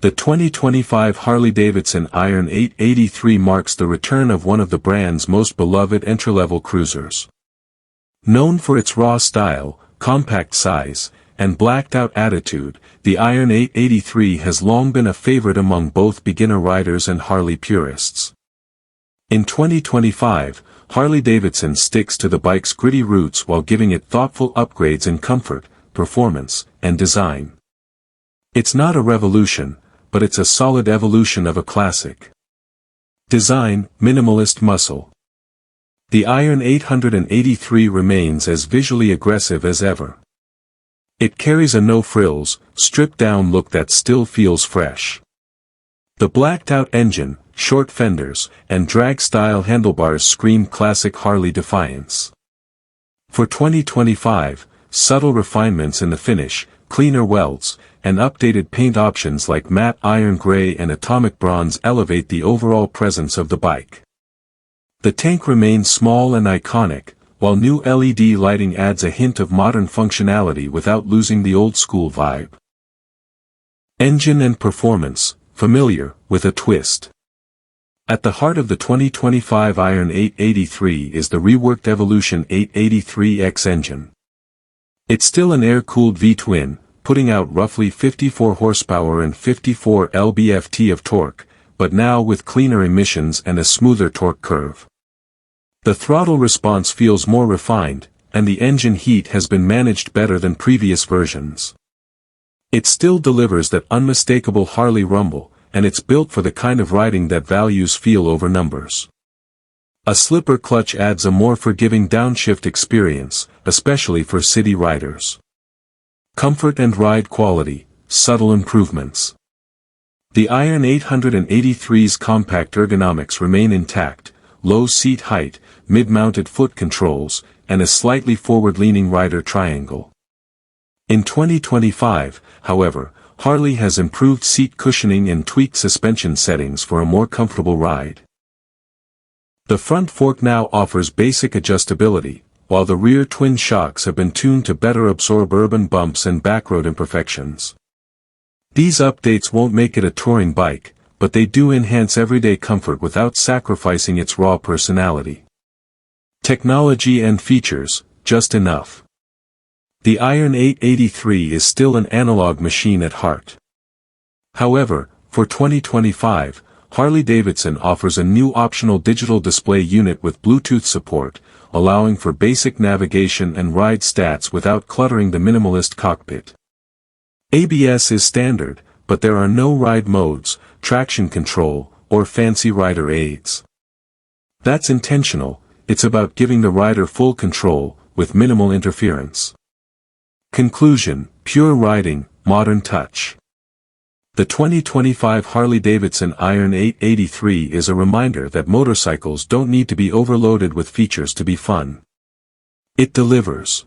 The 2025 Harley Davidson Iron 883 marks the return of one of the brand's most beloved entry-level cruisers. Known for its raw style, compact size, and blacked-out attitude, the Iron 883 has long been a favorite among both beginner riders and Harley purists. In 2025, Harley-Davidson sticks to the bike's gritty roots while giving it thoughtful upgrades in comfort, performance, and design. It's not a revolution, but it's a solid evolution of a classic. Design, minimalist muscle. The Iron 883 remains as visually aggressive as ever. It carries a no-frills, stripped-down look that still feels fresh. The blacked-out engine, short fenders, and drag-style handlebars scream classic Harley defiance. For 2025, subtle refinements in the finish, cleaner welds, and updated paint options like matte iron gray and atomic bronze elevate the overall presence of the bike. The tank remains small and iconic, while new LED lighting adds a hint of modern functionality without losing the old-school vibe. Engine and performance, familiar, with a twist. At the heart of the 2025 Iron 883 is the reworked Evolution 883X engine. It's still an air-cooled V-twin, putting out roughly 54 horsepower and 54 lb-ft of torque, but now with cleaner emissions and a smoother torque curve. The throttle response feels more refined, and the engine heat has been managed better than previous versions. It still delivers that unmistakable Harley rumble, and it's built for the kind of riding that values feel over numbers. A slipper clutch adds a more forgiving downshift experience, especially for city riders. Comfort and ride quality, subtle improvements. The Iron 883's compact ergonomics remain intact, low seat height, mid-mounted foot controls, and a slightly forward-leaning rider triangle. In 2025, however, Harley has improved seat cushioning and tweaked suspension settings for a more comfortable ride. The front fork now offers basic adjustability, while the rear twin shocks have been tuned to better absorb urban bumps and backroad imperfections. These updates won't make it a touring bike, but they do enhance everyday comfort without sacrificing its raw personality. Technology and features, just enough. The Iron 883 is still an analog machine at heart. However, for 2025, Harley-Davidson offers a new optional digital display unit with Bluetooth support, allowing for basic navigation and ride stats without cluttering the minimalist cockpit. ABS is standard, but there are no ride modes, traction control, or fancy rider aids. That's intentional, it's about giving the rider full control, with minimal interference. Conclusion, pure riding, modern touch. The 2025 Harley-Davidson Iron 883 is a reminder that motorcycles don't need to be overloaded with features to be fun. It delivers.